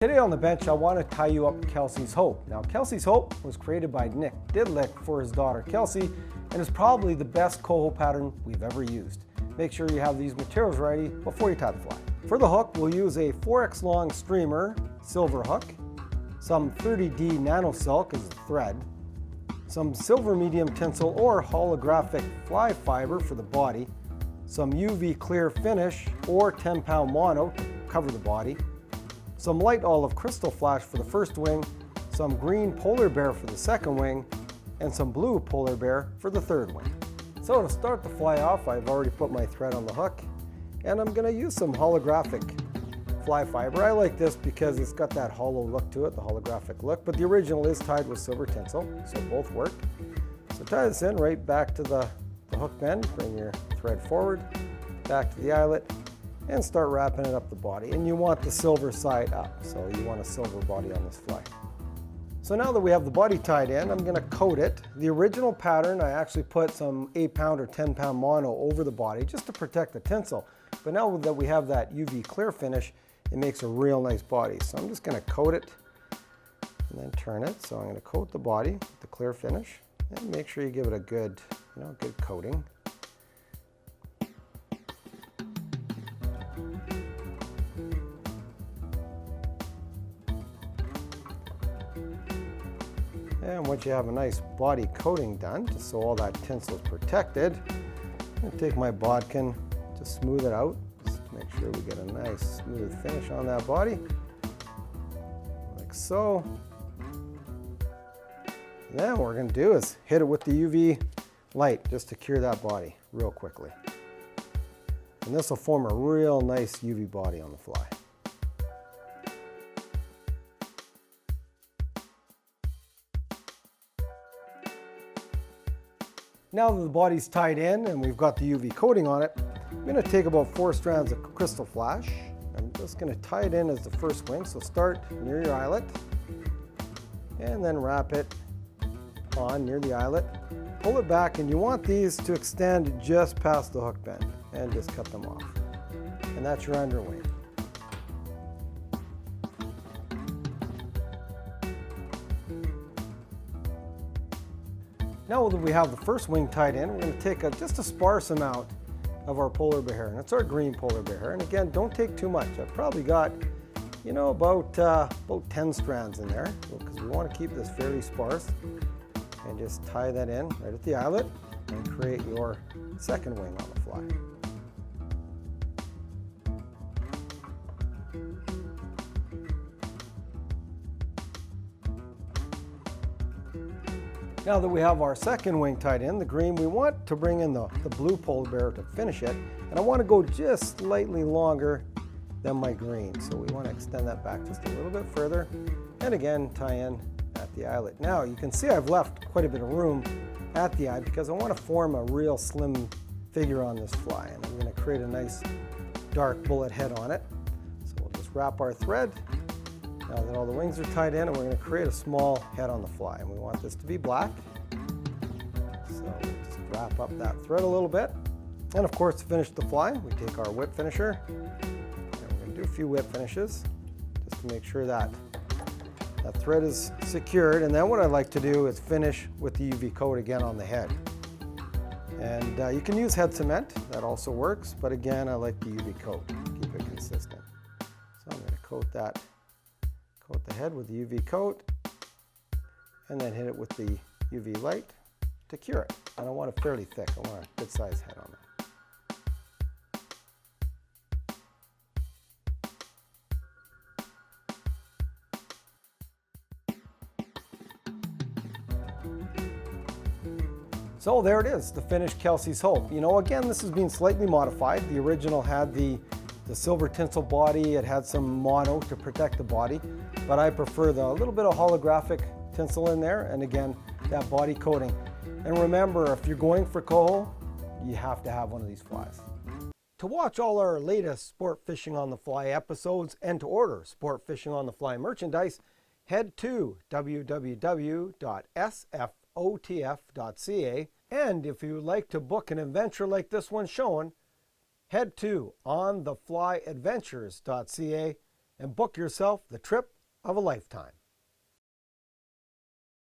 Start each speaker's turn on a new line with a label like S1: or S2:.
S1: Today on the bench, I want to tie you up Kelsey's Hope. Now, Kelsey's Hope was created by Nick Didlick for his daughter Kelsey and is probably the best Coho pattern we've ever used. Make sure you have these materials ready before you tie the fly. For the hook, we'll use a 4x long streamer silver hook, some 30D NANOSILK as a thread, some silver medium tinsel or holographic fly fiber for the body, some UV clear finish or 10-pound mono to cover the body, some light olive crystal flash for the first wing, some green polar bear for the second wing, and some blue polar bear for the third wing. So to start the fly off, I've already put my thread on the hook, and I'm going to use some holographic fly fiber. I like this because it's got that hollow look to it, the holographic look, but the original is tied with silver tinsel, so both work. So tie this in right back to the hook bend, bring your thread forward, back to the eyelet, and start wrapping it up the body. And you want the silver side up, so you want a silver body on this fly. So now that we have the body tied in, I'm gonna coat it. The original pattern, I actually put some 8-pound or 10-pound mono over the body just to protect the tinsel. But now that we have that UV clear finish, it makes a real nice body. So I'm just gonna coat it and then turn it. So I'm gonna coat the body with the clear finish and make sure you give it a good, good coating. And once you have a nice body coating done, just so all that tinsel is protected, I'm going to take my bodkin to smooth it out, just to make sure we get a nice smooth finish on that body, like so. Then what we're going to do is hit it with the UV light just to cure that body real quickly. And this will form a real nice UV body on the fly. Now that the body's tied in and we've got the UV coating on it, I'm going to take about 4 strands of crystal flash. I'm just going to tie it in as the first wing. So start near your eyelet and then wrap it on near the eyelet. Pull it back, and you want these to extend just past the hook bend and just cut them off. And that's your underwing. Now that we have the first wing tied in, we're going to take just a sparse amount of our polar bear, and it's our green polar bear. And again, don't take too much. I've probably got, about 10 strands in there, because we want to keep this fairly sparse. And just tie that in right at the eyelet and create your second wing on the fly. Now that we have our second wing tied in, the green, we want to bring in the blue polar bear to finish it. And I want to go just slightly longer than my green. So we want to extend that back just a little bit further. And again, tie in at the eyelet. Now you can see I've left quite a bit of room at the eye because I want to form a real slim figure on this fly. And I'm going to create a nice dark bullet head on it. So we'll just wrap our thread. Now that all the wings are tied in, and we're going to create a small head on the fly, and we want this to be black. So we'll just wrap up that thread a little bit. And of course, to finish the fly, we take our whip finisher, and we're going to do a few whip finishes just to make sure that that thread is secured. And then what I like to do is finish with the UV coat again on the head. And you can use head cement, that also works, but again, I like the UV coat, keep it consistent. So I'm going to coat the head with the UV coat, and then hit it with the UV light to cure it. And I want it fairly thick. I want a good sized head on that. So there it is, the finished Kelsey's Hope. Again, this has been slightly modified. The original had the silver tinsel body. It had some mono to protect the body, but I prefer the little bit of holographic tinsel in there, and again, that body coating. And remember, if you're going for Coho, you have to have one of these flies. To watch all our latest Sport Fishing on the Fly episodes and to order Sport Fishing on the Fly merchandise, head to www.sfotf.ca. And if you would like to book an adventure like this one shown, head to ontheflyadventures.ca and book yourself the trip of a lifetime.